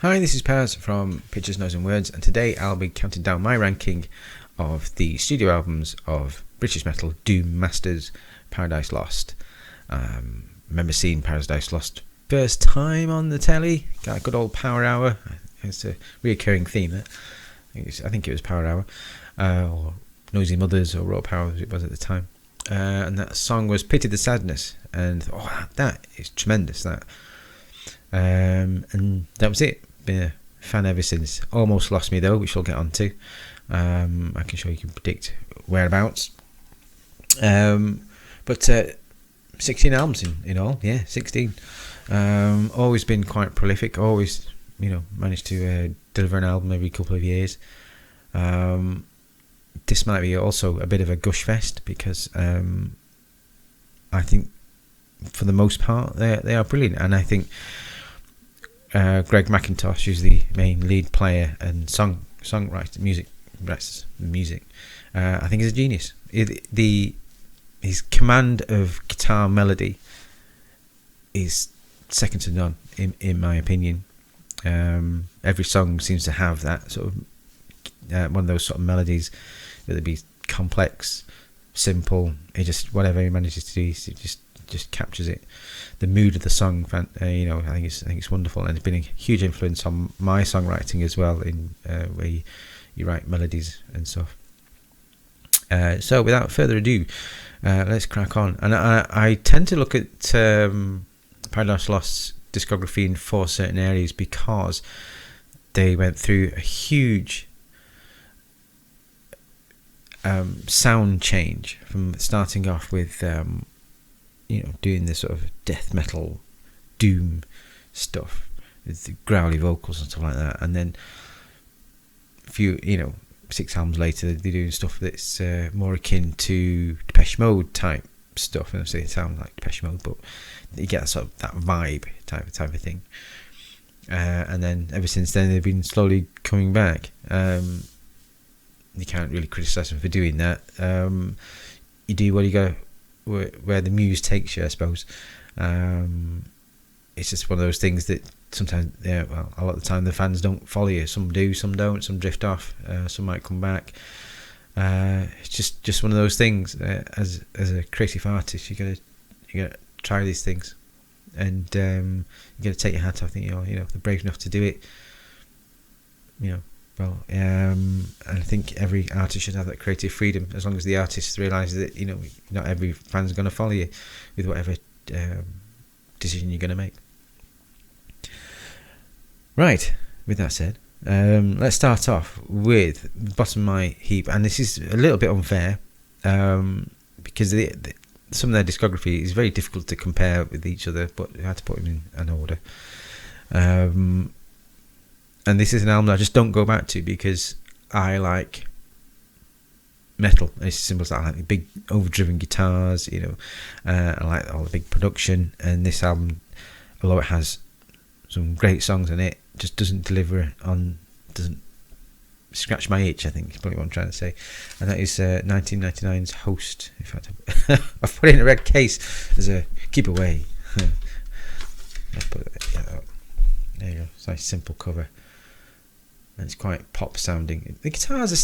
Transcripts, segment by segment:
Hi, this is Paz from Pictures, Noise and Words, and today I'll be counting down my ranking of the studio albums of British metal doom masters Paradise Lost. Remember seeing Paradise Lost first time on the telly? Got a good old Power Hour. It's a reoccurring theme. I think it was Power Hour, or Noisy Mothers, or Raw Power as it was at the time. And that song was Pity the Sadness, and that is tremendous. And that was it. Been a fan ever since. Almost lost me though, which we'll get on to. I can show you can predict whereabouts. But 16 albums in all, 16. Always been quite prolific. Always, managed to deliver an album every couple of years. This might be also a bit of a gush fest because I think for the most part they are brilliant, and I think Greg McIntosh, who's the main lead player and songwriter, music. I think he's a genius. His command of guitar melody is second to none, in my opinion. Every song seems to have that sort of one of those sort of melodies, whether it be complex, simple. Whatever he manages to do, he just captures it. The mood of the song, I think it's wonderful, and it's been a huge influence on my songwriting as well, in where you write melodies and stuff. So without further ado, let's crack on. And I tend to look at Paradise Lost's discography in 4 certain areas because they went through a huge sound change from starting off with doing this sort of death metal doom stuff with the growly vocals and stuff like that, and then a few 6 albums later they're doing stuff that's more akin to Depeche Mode type stuff. And I say it sounds like Depeche Mode, but you get that sort of that vibe type of thing, and then ever since then they've been slowly coming back. You can't really criticise them for doing that. You do what you go where the muse takes you, I suppose. It's just one of those things that sometimes, a lot of the time the fans don't follow you. Some do, some don't. Some drift off. Some might come back. It's just one of those things. As a creative artist, you gotta try these things, and you gotta take your hat off. If they're brave enough to do it, and I think every artist should have that creative freedom, as long as the artist realises that not every fan's going to follow you with whatever decision you're going to make. Right, with that said, let's start off with the bottom of my heap, and this is a little bit unfair because some of their discography is very difficult to compare with each other, but I had to put them in an order. And this is an album that I just don't go back to because I like metal. And it's as simple as that. I like the big overdriven guitars, I like all the big production. And this album, although it has some great songs in it, just doesn't scratch my itch, I think is probably what I'm trying to say. And that is 1999's Host. In fact, I've put it in a red case as a keep away. Let's put it there. There you go. It's a nice simple cover. And it's quite pop sounding. The guitars are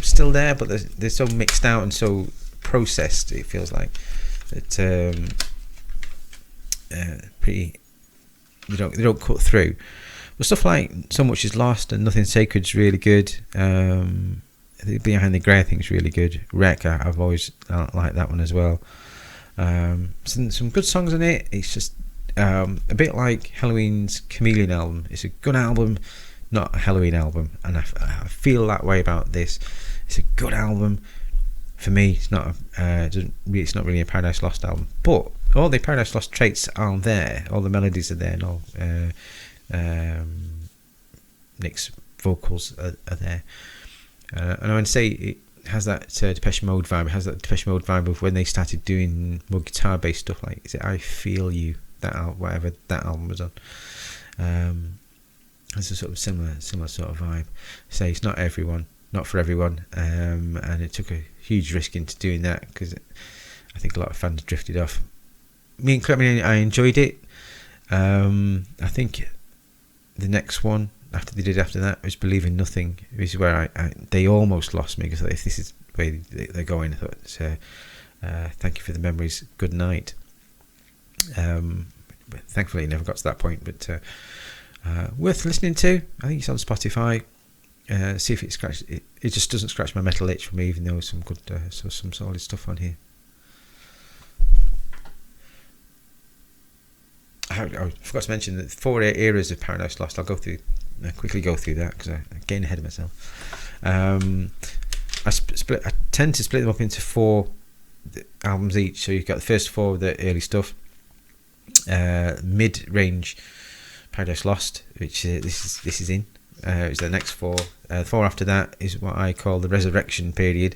still there, but they're so mixed out and so processed. It feels like that pretty. They don't cut through. But stuff like So Much Is Lost and Nothing Sacred is really good. Behind the Grey I think is really good. Wreck, I've always liked that one as well. Some good songs in it. It's just a bit like Halloween's Chameleon album. It's a good album, not a Halloween album, and I feel that way about this. It's a good album. For me, it's not really a Paradise Lost album, but all the Paradise Lost traits are there. All the melodies are there, and all Nick's vocals are there. And I would say it has that Depeche Mode vibe. It has that Depeche Mode vibe of when they started doing more guitar-based stuff. Like, is it I Feel You? Whatever that album was on. It's a sort of similar sort of vibe. Say it's not for everyone, and it took a huge risk into doing that because I think a lot of fans drifted off. Me included, I enjoyed it. I think the next one after they did after that was Believe in Nothing. It was where they almost lost me, because if this is the way they're going, I thought, thank you for the memories, good night. But thankfully it never got to that point, but worth listening to. I think it's on Spotify. See if it just doesn't scratch my metal itch for me, even though there's some good some solid stuff on here. I forgot to mention that 4 eras of Paradise Lost. I'll quickly go through that, because I'm getting ahead of myself. I tend to split them up into 4 albums each. So you've got the first 4 of the early stuff, mid-range Paradise Lost, which this is in. Is the next 4. 4 after that is what I call the Resurrection period.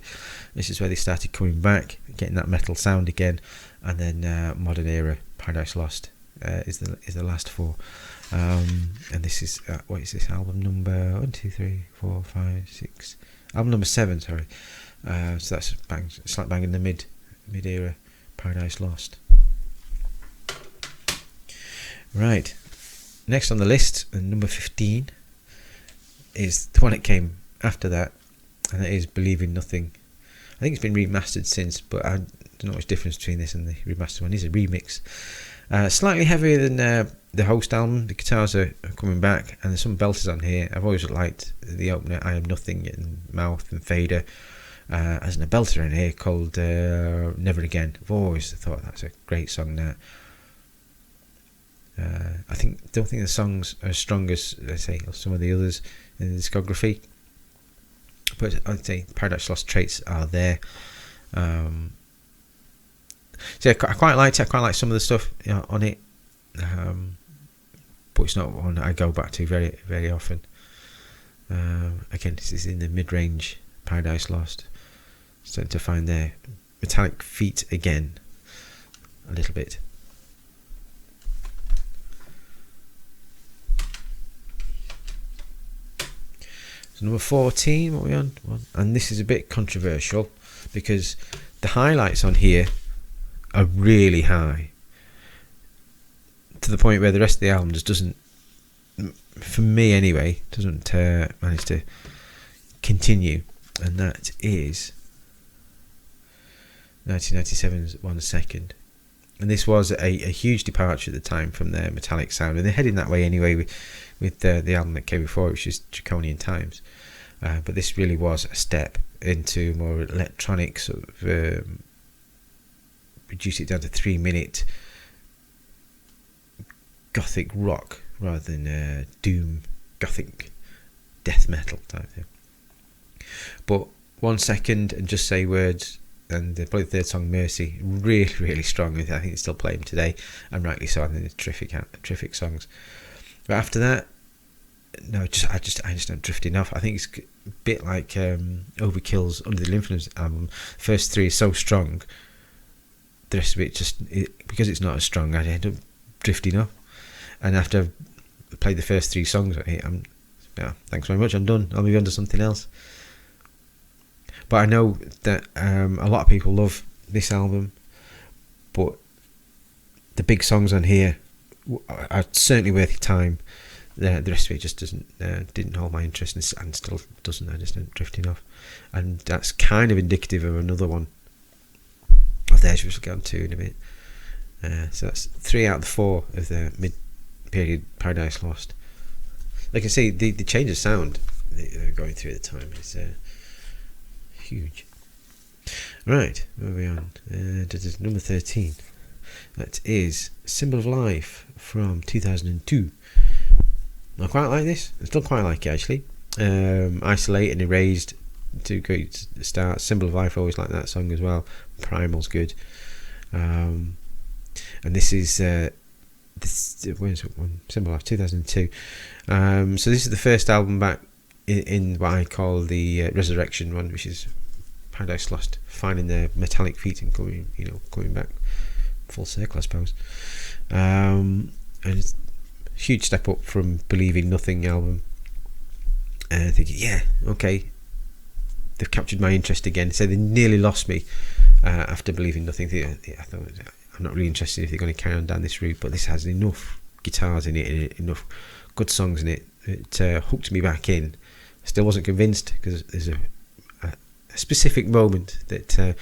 This is where they started coming back, getting that metal sound again, and then modern era Paradise Lost is the last 4. And this is what is this album number? 1, 2, 3, 4, 5, 6. Album number 7. Sorry. So that's slap bang in the mid era Paradise Lost. Right. Next on the list, number 15, is the one that came after that, and it is Believe in Nothing. I think it's been remastered since, but I don't know much difference between this and the remastered one. It's a remix. Slightly heavier than the Host album. The guitars are coming back, and there's some belters on here. I've always liked the opener, I Am Nothing, and Mouth and Fader. As a belter in here called Never Again. I've always thought that's a great song now. I don't think the songs are as strong as, let's say, some of the others in the discography, but I'd say Paradise Lost traits are there. So yeah, I quite liked it. I quite like some of the stuff on it, but it's not one I go back to very, very often. Again, this is in the mid-range Paradise Lost. Starting to find their metallic feet again a little bit. So number 14, what are we on? And this is a bit controversial, because the highlights on here are really high, to the point where the rest of the album just doesn't, for me anyway, doesn't manage to continue. And that is 1997's 1 Second. And this was a huge departure at the time from their metallic sound, and they're heading that way anyway with the album that came before, which is Draconian Times. But this really was a step into more electronic sort of reduce it down to 3-minute Gothic rock rather than doom Gothic death metal type thing. But 1 Second and Just Say Words, and probably the third song, Mercy, really, really strong. I think it's still playing today, and rightly so. I think they're terrific songs. But after that, no, I just am drifting off. I think it's a bit like Overkill's Under the Lymph Nodes album. First 3 is so strong, the rest of it because it's not as strong, I end up drifting off. And after I've played the first 3 songs, thanks very much, I'm done. I'll move on to something else. But I know that a lot of people love this album, but the big songs on here are certainly worth your time. The rest of it just didn't hold my interest, and still doesn't. I just end drifting off, and that's kind of indicative of another one of theirs, which we'll get on to in a bit. So that's 3 out of the 4 of the mid-period Paradise Lost. Like I say, the change of sound they're going through at the time is huge. Right, where are we on? Number 13. That is Symbol of Life from 2002. I quite like this. I still quite like it, actually. Isolate and Erased, 2 great starts. Symbol of Life, I always like that song as well. Primal's good. And this is where's it one? Symbol of Life, 2002. So this is the first album back in what I call the Resurrection one, which is Paradise Lost finding their metallic feet and coming back full circle, I suppose. And it's a huge step up from Believe in Nothing album. And I think, yeah, okay, they've captured my interest again. So they nearly lost me after Believe in Nothing. I thought, I'm not really interested if they're going to carry on down this route, but this has enough guitars in it, enough good songs in it. It hooked me back in. I still wasn't convinced because there's a specific moment that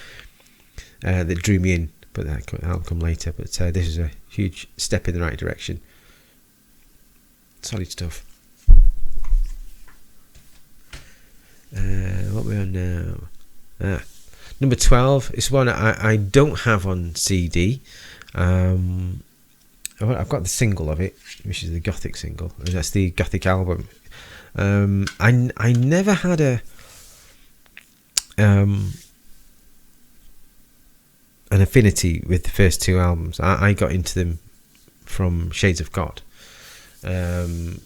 that drew me in, but that'll come later. But this is a huge step in the right direction. Solid stuff. What we're on now? Number 12 is one I don't have on CD. I've got the single of it, which is the Gothic single. That's the Gothic album. I never had an affinity with the first two albums. I got into them from Shades of God, and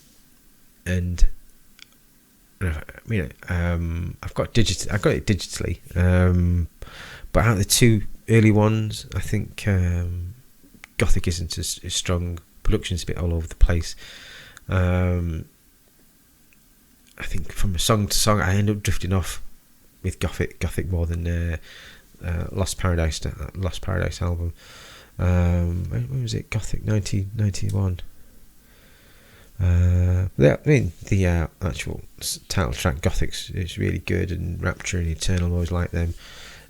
I've got it digitally, but out of the two early ones, I think Gothic isn't as strong. Production's a bit all over the place. I think from song to song, I end up drifting off with Gothic more than Lost Paradise album. When was it? Gothic 1991. The actual title track Gothic is really good, and Rapture and Eternal, always like them.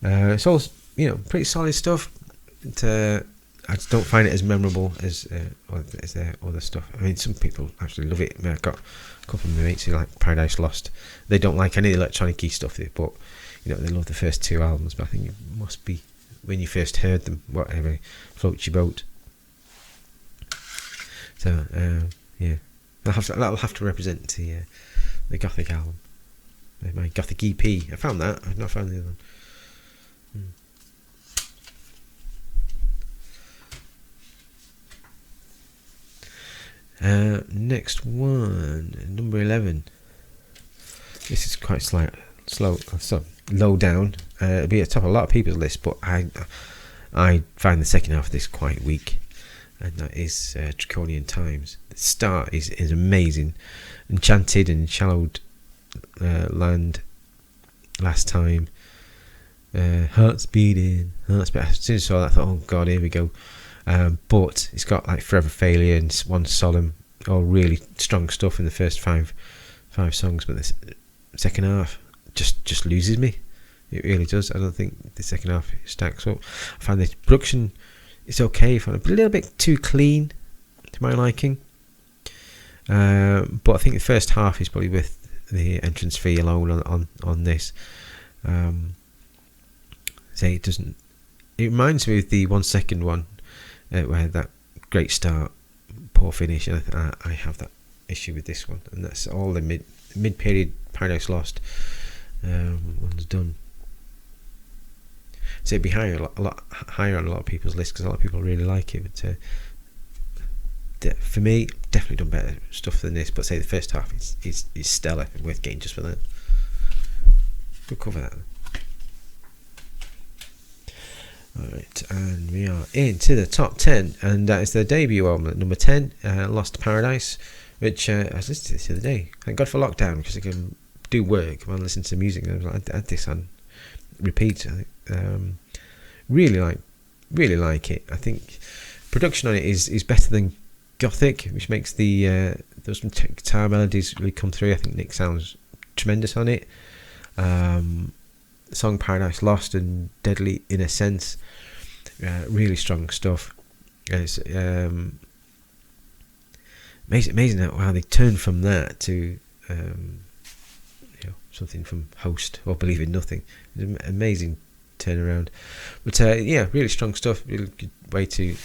It's all pretty solid stuff. I just don't find it as memorable as their other stuff. I mean, some people actually love it. I mean, I've got a couple of my mates who like Paradise Lost. They don't like any electronic-y stuff, but they love the first two albums. But I think it must be when you first heard them, whatever floats your boat. So yeah, that'll have to represent the Gothic album, my Gothic EP. I found that. I've not found the other one. Next one, number 11. This is quite slow, low down. It'll be at the top of a lot of people's list, but I find the second half of this quite weak, and that is Draconian Times. The start is amazing. Enchanted and Shallowed Land, Last Time, Hearts Beating. As soon as I saw that, I thought, oh god, here we go. But it's got like Forever Failure and One Solemn, all really strong stuff in the first five songs, but the second half just loses me. It really does. I don't think the second half stacks up. I find the production is okay. I find it a little bit too clean to my liking, but I think the first half is probably with the entrance fee alone on this. Say it doesn't. It reminds me of the 1 second one. Where that great start, poor finish, and I have that issue with this one, and that's all the mid period Paradise Lost one's done. So it'd be a lot higher on a lot of people's lists because a lot of people really like it. But for me, definitely done better stuff than this. But say the first half is stellar and worth getting just for that. We'll cover that. Alright, and we are into the top 10, and that is their debut album at number 10, Lost Paradise, which I was listening to this the other day. Thank God for lockdown, because I can do work while listening to music. I had this on repeat. Really like it. I think production on it is better than Gothic, which makes those guitar melodies really come through. I think Nick sounds tremendous on it. The song Paradise Lost and Deadly in a Sense, really strong stuff. It's amazing how they turn from that to something from Host or Believe in Nothing. It's an amazing turnaround. But really strong stuff. Really good way to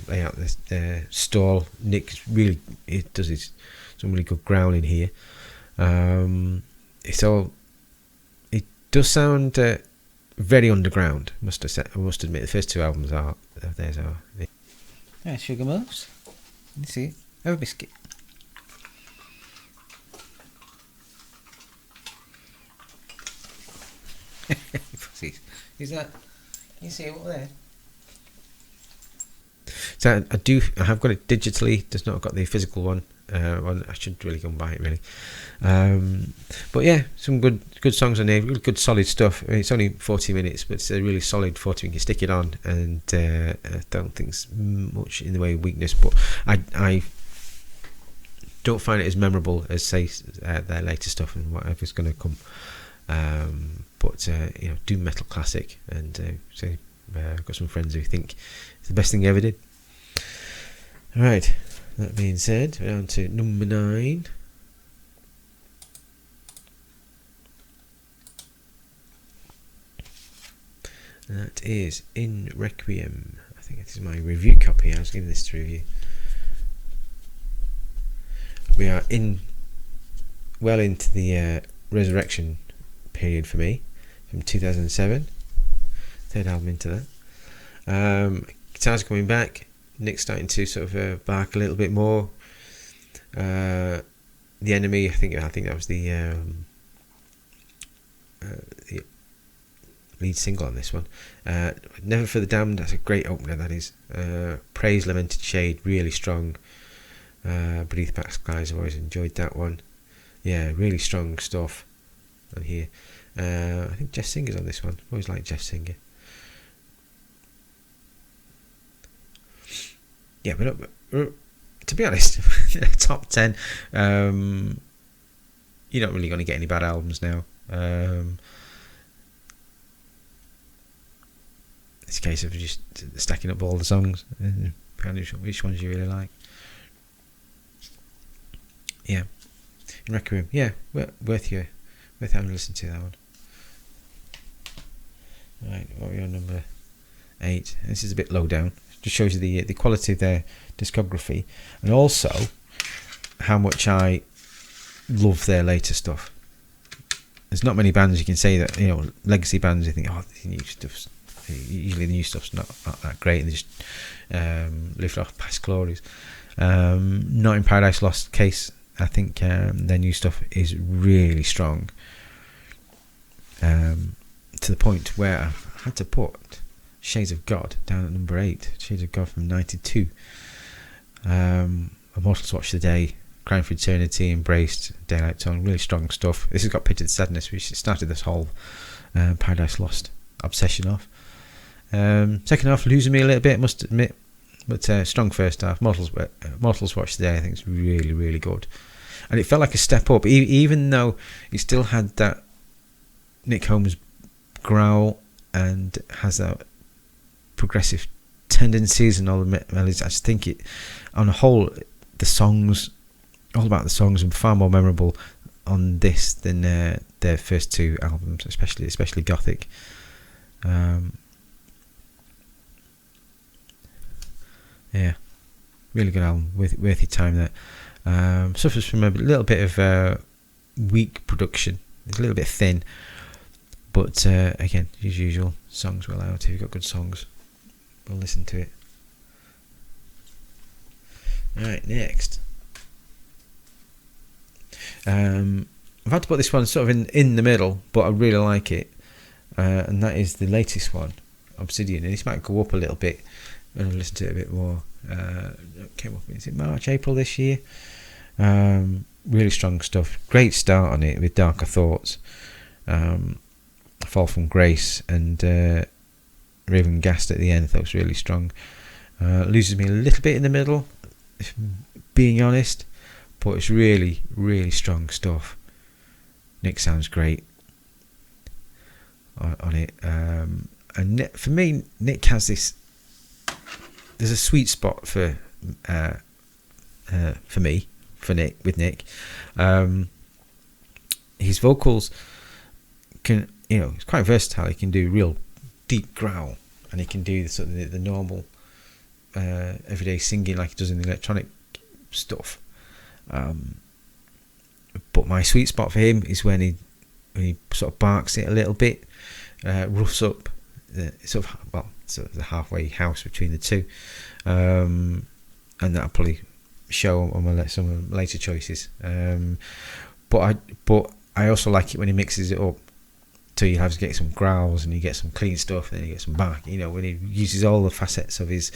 lay out this stall. Nick does some really good growling here. It does sound very underground. I must admit, the first two albums are. Yeah, Sugar Moves. Let's see. Have a biscuit. Is that? You see it up there? So I have got it digitally. Does not got the physical one. I should really go and buy it really. But yeah, some good songs on there. Really good solid stuff. I mean, it's only 40 minutes, but it's a really solid 40. You can stick it on, and I don't think it's much in the way of weakness. But I don't find it as memorable as say their later stuff and whatever's going to come. But doom metal classic, and I've got some friends who think it's the best thing he ever did. Alright, that being said, we're on to number 9. And that is In Requiem. I think it is my review copy. I was giving this to review. We are well into the Resurrection period for me, from 2007. Third album into that. Guitars coming back. Nick's starting to sort of bark a little bit more. The Enemy, I think that was the lead single on this one. Never for the Damned, that's a great opener, that is. Praise Lamented Shade, really strong. Beneath Black Skies, I've always enjoyed that one. Yeah, really strong stuff on here. I think Jeff Singer's on this one. I've always liked Jeff Singer. Yeah, but to be honest, top 10, you're not really going to get any bad albums now. It's a case of just stacking up all the songs and which ones you really like. Yeah, in Requiem, yeah, worth having a listen to that one. Right, what are we on number 8? This is a bit low down. Just shows you the quality of their discography, and also how much I love their later stuff. There's not many bands you can say that, legacy bands, you think, the new stuff's, usually the new stuff's not that great, and they just lift off past glories. Not in Paradise Lost case, I think their new stuff is really strong, to the point where I had to put Shades of God down at number 8. Shades of God from 92. Immortals Watch the Day, Crying for Eternity, Embraced, Daylight Tone, really strong stuff. This has got Pitted Sadness, which started this whole Paradise Lost obsession off. Second half losing me a little bit, must admit, but strong first half. Immortals Watch the Day, I think it's really, really good, and it felt like a step up, even though it still had that Nick Holmes growl and has that progressive tendencies and all the melodies. I just think it, on a whole, the songs, all about the songs, are far more memorable on this than their first 2 albums, especially Gothic. Yeah, really good album, worth your time there. Suffers from a little bit of weak production. It's a little bit thin, but again, as usual, songs well out. If you've got good songs, we'll listen to it. Right, next. I've had to put this one sort of in the middle, but I really like it, and that is the latest one, Obsidian. And this might go up a little bit when I listen to it a bit more. It came up, is it March, April this year? Really strong stuff. Great start on it with Darker Thoughts, Fall from Grace, and Raven Gast at the end. I thought was really strong. Loses me a little bit in the middle, if I'm being honest, but it's really, really strong stuff. Nick sounds great on it, and for me, Nick has this. There's a sweet spot for me, with Nick. His vocals can, it's quite versatile. He can do real deep growl, and he can do the normal everyday singing like he does in the electronic stuff. But my sweet spot for him is when he sort of barks it a little bit, roughs up sort of the halfway house between the two, and that'll probably show on some of my later choices. But I also like it when he mixes it up. So you have to get some growls, and you get some clean stuff, and then you get some bark. You know, when he uses all the facets of his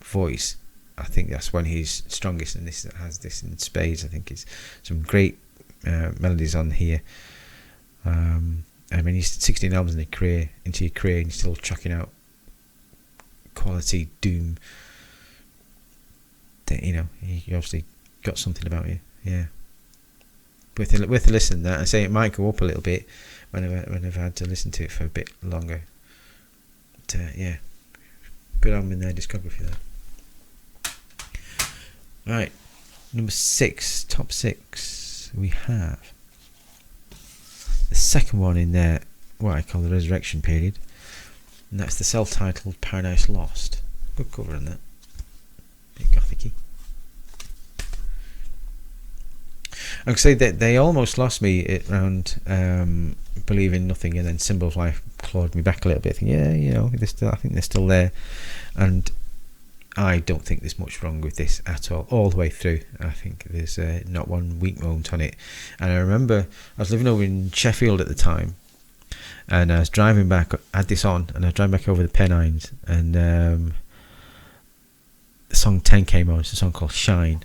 voice, I think that's when he's strongest. And this has this in spades. I think it's some great melodies on here. I mean, he's 16 albums into your career, and you're still chucking out quality doom. That, you know, you obviously got something about you. Yeah, worth a listen. That I say it might go up a little bit when I've had to listen to it for a bit longer. But yeah, good album in their discography there. Right, number 6, top 6. We have the second one in there, what I call the Resurrection period, and that's the self-titled Paradise Lost. Good cover on that. Bit gothic-y. I could say that they almost lost me around Believe in Nothing, and then Symbol of Life clawed me back a little bit. I think, yeah, you know, I think they're still there, and I don't think there's much wrong with this at all the way through. I think there's not one weak moment on it. And I remember I was living over in Sheffield at the time, and I was driving back, I had this on, and I was driving back over the Pennines, and the song 10 came on. It's a song called Shine,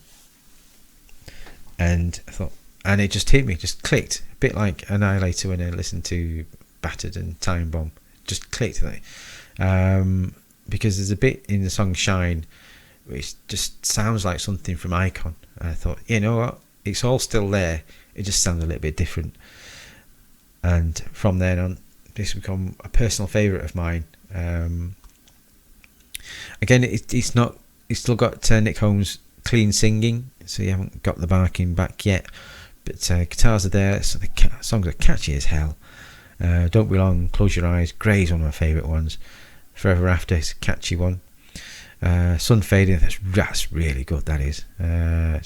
and I thought, and it just hit me, just clicked, a bit like Annihilator when I listened to Battered and Time Bomb. Just clicked, like, because there's a bit in the song Shine which just sounds like something from Icon, and I thought, you know what, it's all still there, it just sounds a little bit different. And from then on, this become a personal favourite of mine. Again, it's still got Nick Holmes' clean singing, so you haven't got the barking back yet, but guitars are there, so the songs are catchy as hell. Don't Belong, Close Your Eyes, Grey's one of my favourite ones. Forever After is a catchy one. Sun Fading, that's really good, that is.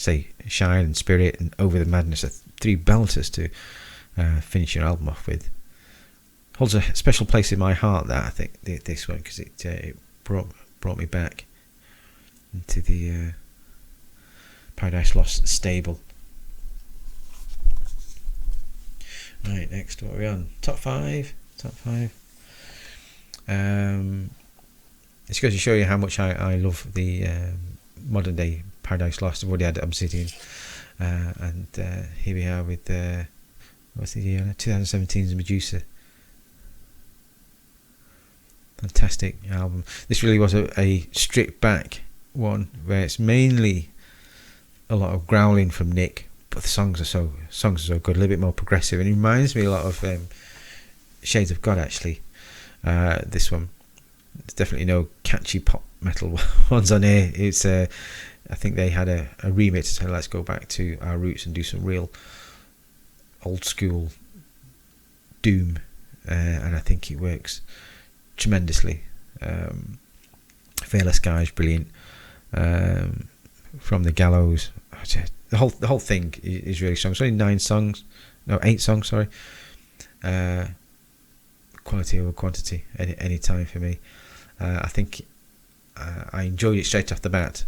Say Shine and Spirit and Over the Madness are 3 belters to finish your album off with. Holds a special place in my heart, that, I think, this one, because it brought me back into the Paradise Lost stable. Right, next, what are we on? Top 5. It's going to show you how much I love the modern day Paradise Lost. I've already had Obsidian, and here we are with what's the year? 2017's Medusa. Fantastic album. This really was a stripped back one, where it's mainly a lot of growling from Nick, but the songs are so good, a little bit more progressive, and it reminds me a lot of Shades of God, actually. This one, there's definitely no catchy pop metal ones on here. It's I think they had a remix to say, let's go back to our roots and do some real old school doom, and I think it works tremendously. Fearless Sky is brilliant. From the Gallows, the whole thing is really strong. It's only 8 songs, sorry. Quality over quantity any time for me. I think I enjoyed it straight off the bat.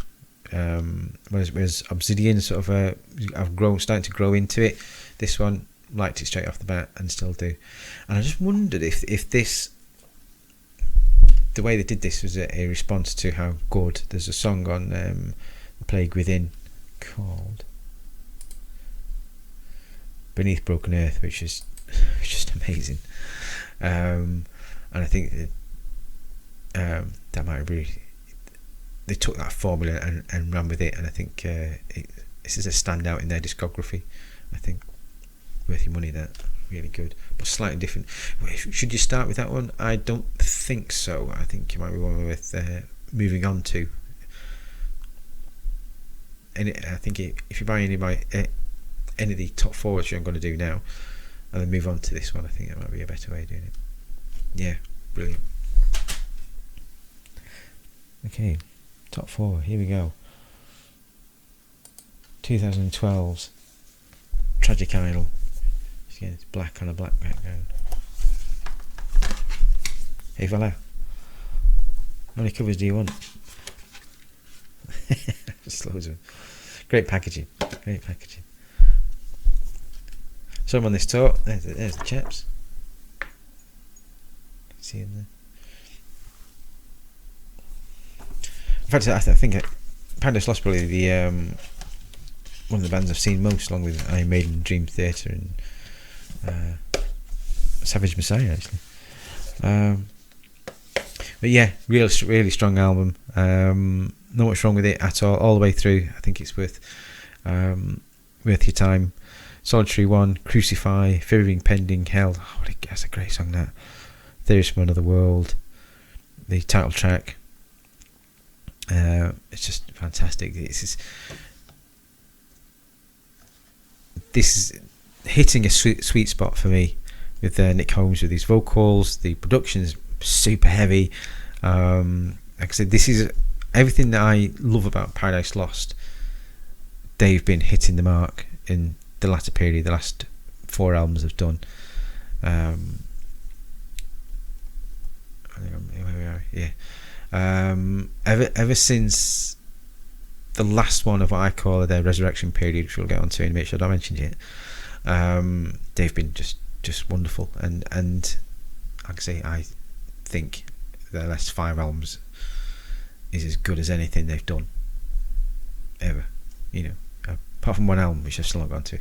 Whereas Obsidian sort of starting to grow into it. This one, liked it straight off the bat and still do. And I just wondered if this, the way they did this, was a response to how good. There's a song on The Plague Within called Beneath Broken Earth, which is just amazing. And I think that might be, they took that formula and ran with it, and I think this is a standout in their discography. I think worth your money, that really good, but slightly different. Should you start with that one? I don't think so. I think you might be one worth moving on to. And I think if you buy any of the top 4, which I'm going to do now, and then move on to this one, I think that might be a better way of doing it. Yeah, brilliant. Okay, top 4, here we go. 2012's Tragic Idol. Again, it's black on a black background. Hey fella, how many covers do you want? Just loads of them. Great packaging. Some on this tour. There's the chaps. See them there. In fact, I think Paradise Lost probably the one of the bands I've seen most, along with Iron Maiden, Dream Theater, and Savage Messiah, actually. But yeah, really strong album. Not much wrong with it at all the way through. I think it's worth your time. Solitary One, Crucify, Fear of Impending Hell. Oh, that's a great song, that. Theories from Another World, the title track. It's just fantastic. This is hitting a sweet spot for me with Nick Holmes with his vocals. The production's super heavy. Like I said, this is everything that I love about Paradise Lost. They've been hitting the mark in the latter period. The last 4 albums they've done. Ever since the last one of what I call their resurrection period, which we'll get onto in a minute, should I mention it? They've been just wonderful, and like I say, I think their last 5 albums is as good as anything they've done ever. Apart from one album which I've still not gone to.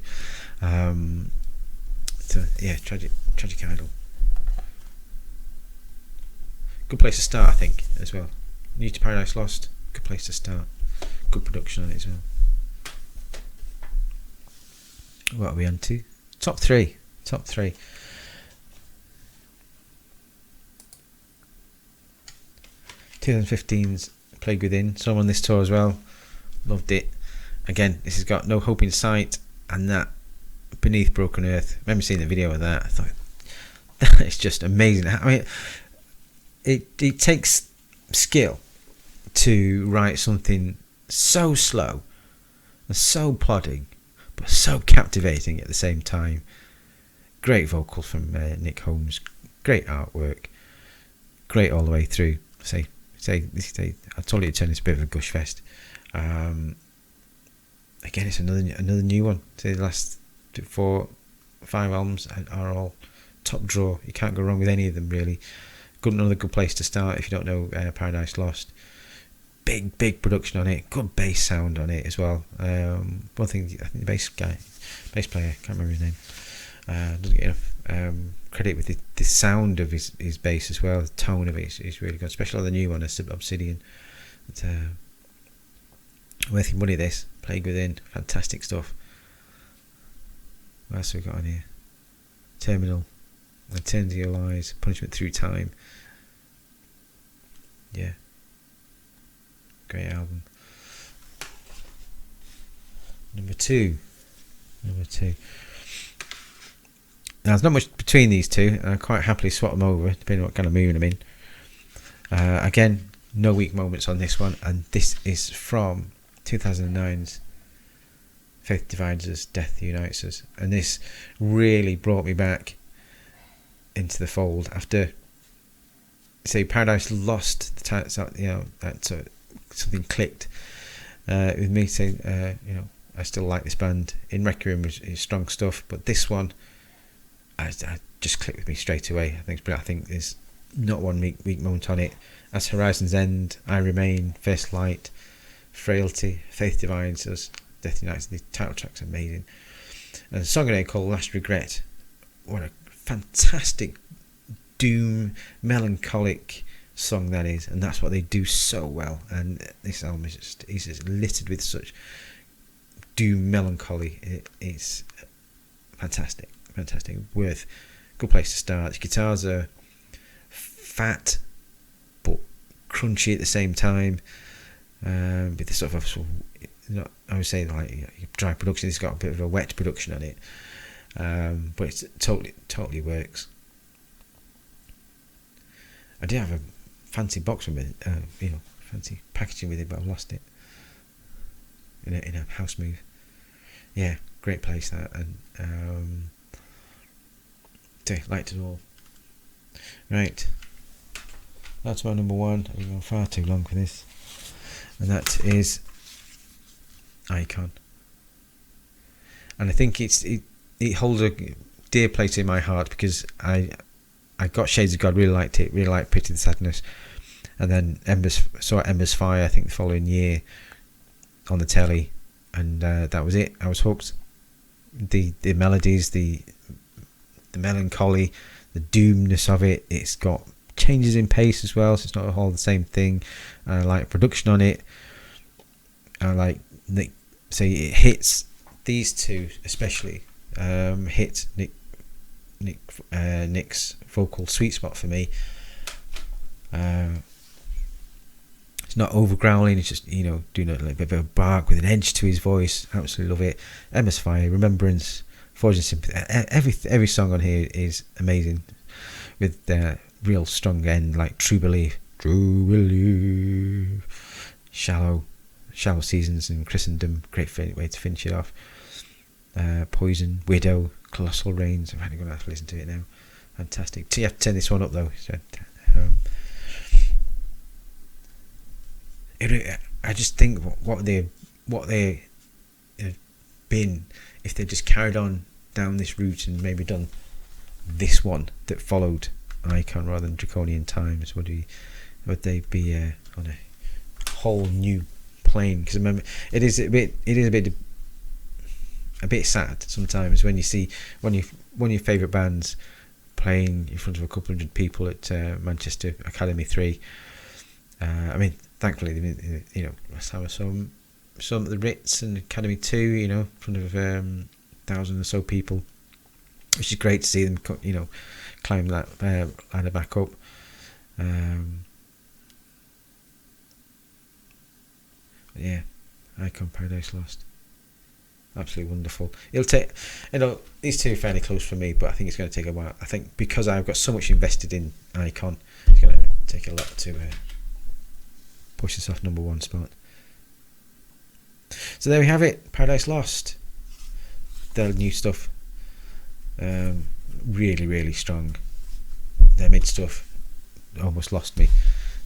So yeah, tragic idol. Good place to start, I think, as well. New to Paradise Lost, good place to start. Good production on it as well. What are we on to? Top 3. 2015's Plague Within. Saw them on this tour as well. Loved it. Again, this has got No Hope in Sight, and that Beneath Broken Earth. I remember seeing the video of that. I thought, that is just amazing. I mean, it takes skill to write something so slow and so plodding, but so captivating at the same time. Great vocals from Nick Holmes, great artwork, great all the way through. I told you to turn this a bit of a gush fest. Again, it's another new one. Say the last 4-5 albums are all top draw. You can't go wrong with any of them, really. Another good place to start if you don't know Paradise Lost. Big production on it, good bass sound on it as well. One thing, I think the bass player, can't remember his name, doesn't get enough credit with the sound of his bass as well. The tone of it is really good, especially on the new one, Obsidian. But, worth your money, this. Plague Within, fantastic stuff. What else have we got on here? Terminal, Eternity of Lies, Punishment Through Time. Yeah, great album. Number two. Now, there's not much between these two, and I quite happily swap them over, depending on what kind of mood I'm in. Again, no weak moments on this one, and this is from 2009's Faith Divides Us, Death Unites Us, and this really brought me back into the fold after, say, Paradise Lost. The time, something clicked with me, saying, I still like this band. In Requiem is strong stuff, but this one, I just clicked with me straight away. I think it's brilliant. I think there's not one weak moment on it. As Horizon's End, I Remain, First Light, Frailty, Faith Divides Us, Death Unites. The title track's amazing. And a song in called Last Regret. What a fantastic doom, melancholic song that is, and that's what they do so well. And this album is just littered with such doom melancholy. It's fantastic. Worth good place to start. The guitars are fat but crunchy at the same time. With the sort of I would say like dry production. It's got a bit of a wet production on it, but it totally works. I did have a fancy box with it, fancy packaging with it, but I've lost it in a house move. Yeah, great place that, and liked it all. Right, that's my number one. I've gone far too long for this, and that is Icon. And I think it's it holds a dear place in my heart because I got Shades of God, really liked it, really liked Pity the Sadness, and then saw Embers Fire, I think the following year on the telly, and that was it. I was hooked. The melodies, the melancholy, the doomness of it. It's got changes in pace as well, so it's not all the same thing. I like production on it. I like Nick. So it hits these two especially. Hit Nick's vocal sweet spot for me. It's not over growling. It's just doing a little bit of a bark with an edge to his voice. Absolutely love it. Emma's Fire, Remembrance, Forging Sympathy. Every song on here is amazing, with real strong end like True Belief, Shallow Seasons and Christendom. Great way to finish it off. Poison, Widow, Colossal Rains. I'm going to have to listen to it now. Fantastic. You have to turn this one up though. So, I just think what they have been, if they just carried on down this route and maybe done this one that followed Icon rather than Draconian Times, would they be on a whole new plane? Because remember, it is a bit sad sometimes when you see one of your favourite bands playing in front of a couple hundred people at Manchester Academy 3. I mean, thankfully, last time I saw some at the Ritz and Academy 2, in front of 1,000 or so people, which is great to see them, climb that ladder back up. Yeah, Icon, Paradise Lost, absolutely wonderful. It'll take, these two are fairly close for me, but I think it's going to take a while. I think because I've got so much invested in Icon, it's going to take a lot to push this off number one spot. So there we have it, Paradise Lost. Their new stuff, really, really strong. Their mid stuff almost lost me.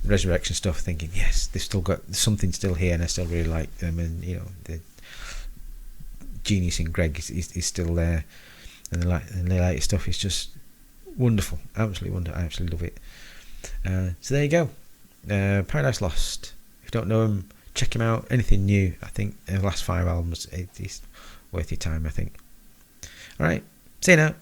Resurrection stuff, thinking yes, they've still got something still here, and I still really like them. And the genius in Greg is still there, and the latest stuff is just wonderful, absolutely wonderful. I absolutely love it. So there you go. Paradise Lost. If you don't know him, check him out. Anything new, I think the last 5 albums, it's worth your time, I think. Alright, see you now.